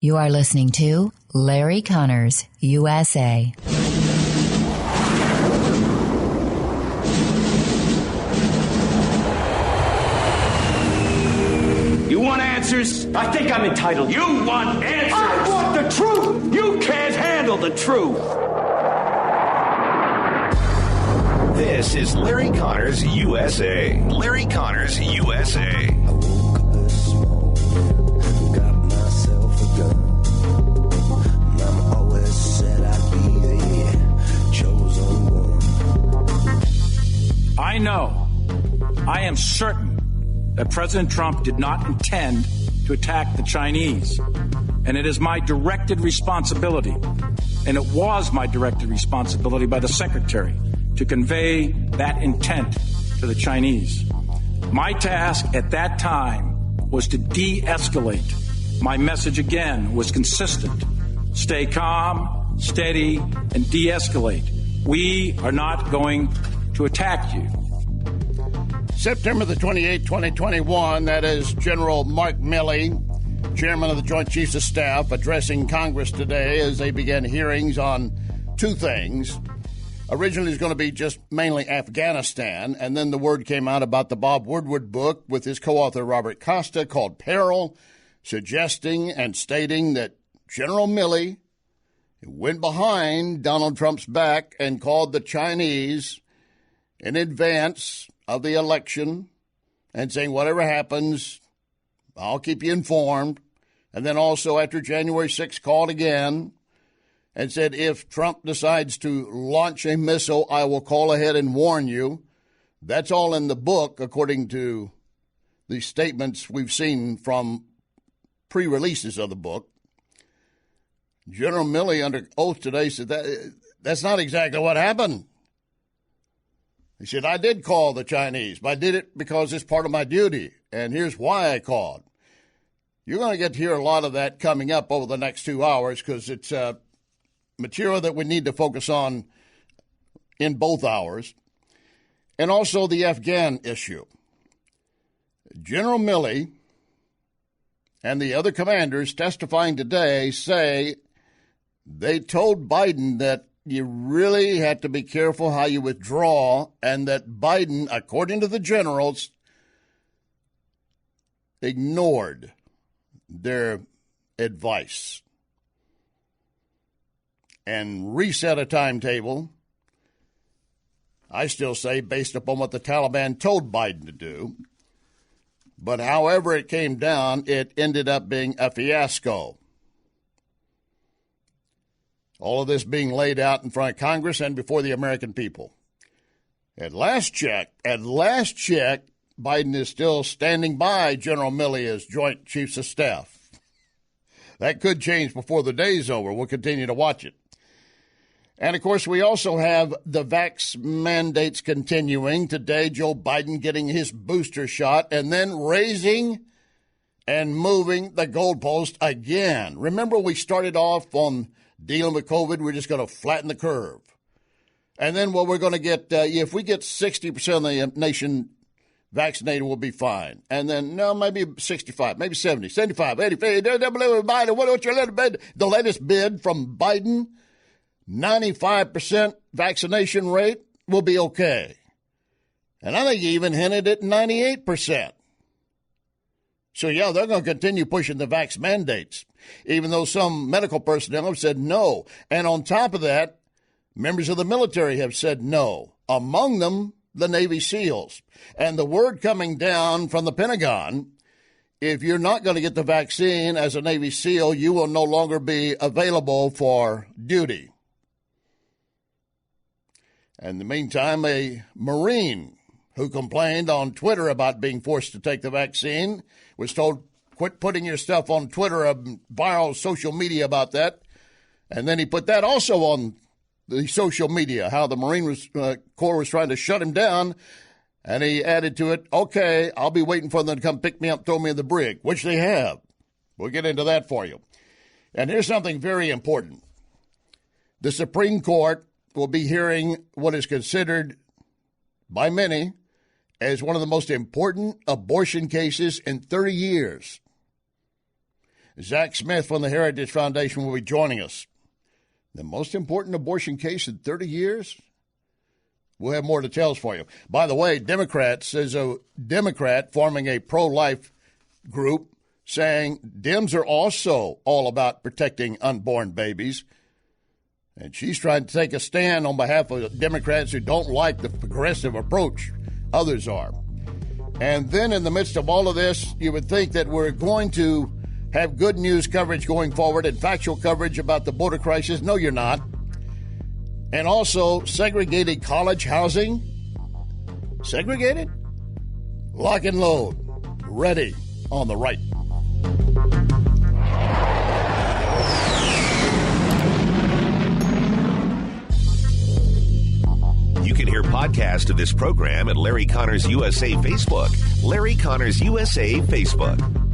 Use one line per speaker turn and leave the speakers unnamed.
You are listening to Larry Conners, USA.
You want answers?
I think I'm entitled.
You want answers?
I want the truth!
You can't handle the truth!
This is Larry Conners USA. Larry Conners USA.
I woke up this morning, got myself a gun. Mama always said I'd be the chosen one.
I know, I am certain that President Trump did not intend to attack the Chinese. And it is my directed responsibility, and it was my directed responsibility by the Secretary, to convey that intent to the Chinese. My task at that time was to de-escalate. My message again was consistent. Stay calm, steady, and de-escalate. We are not going to attack you.
September the 28th, 2021, that is General Mark Milley, Chairman of the Joint Chiefs of Staff, addressing Congress today as they began hearings on two things. Originally, it was going to be just mainly Afghanistan, and then the word came out about the Bob Woodward book with his co-author Robert Costa called Peril, suggesting and stating that General Milley went behind Donald Trump's back and called the Chinese in advance of the election and saying, whatever happens, I'll keep you informed. And then also after January 6th called again and said, if Trump decides to launch a missile, I will call ahead and warn you. That's all in the book, according to the statements we've seen from pre-releases of the book. General Milley, under oath today, said that's not exactly what happened. He said, I did call the Chinese, but I did it because it's part of my duty, and here's why I called. You're going to get to hear a lot of that coming up over the next 2 hours because it's material that we need to focus on in both hours, and also the Afghan issue. General Milley and the other commanders testifying today say they told Biden that you really had to be careful how you withdraw, and that Biden, according to the generals, ignored their advice and reset a timetable, I still say based upon what the Taliban told Biden to do. But however it came down, it ended up being a fiasco. All of this being laid out in front of Congress and before the American people. At last check, Biden is still standing by General Milley as Joint Chiefs of Staff. That could change before the day's over. We'll continue to watch it. And, of course, we also have the vax mandates continuing. Today, Joe Biden getting his booster shot and then raising and moving the goalpost again. Remember, we started off on dealing with COVID. We're just going to flatten the curve. And then, well, we're going to get, if we get 60% of the nation vaccinated, we'll be fine. And then, no, maybe 65, maybe 70, 75, 80, 50. Biden, what's your latest bid? The latest bid from Biden, 95% vaccination rate will be okay. And I think he even hinted at 98%. So, yeah, they're going to continue pushing the vax mandates, even though some medical personnel have said no. And on top of that, members of the military have said no, among them the Navy SEALs. And the word coming down from the Pentagon, if you're not going to get the vaccine as a Navy SEAL, you will no longer be available for duty. In the meantime, a Marine who complained on Twitter about being forced to take the vaccine was told, quit putting your stuff on Twitter, viral social media about that. And then he put that also on the social media, how the Marine Corps was trying to shut him down. And he added to it, okay, I'll be waiting for them to come pick me up, throw me in the brig, which they have. We'll get into that for you. And here's something very important. The Supreme Court will be hearing what is considered by many as one of the most important abortion cases in 30 years. Zach Smith from the Heritage Foundation will be joining us. The most important abortion case in 30 years? We'll have more details for you. By the way, Democrats, there's a Democrat forming a pro-life group saying Dems are also all about protecting unborn babies. And she's trying to take a stand on behalf of Democrats who don't like the progressive approach others are. And then in the midst of all of this, you would think that we're going to have good news coverage going forward and factual coverage about the border crisis. No, you're not. And also segregated college housing. Segregated? Lock and load. Ready on the right.
You can hear podcast of this program at Larry Connors USA Facebook. Larry Connors USA Facebook.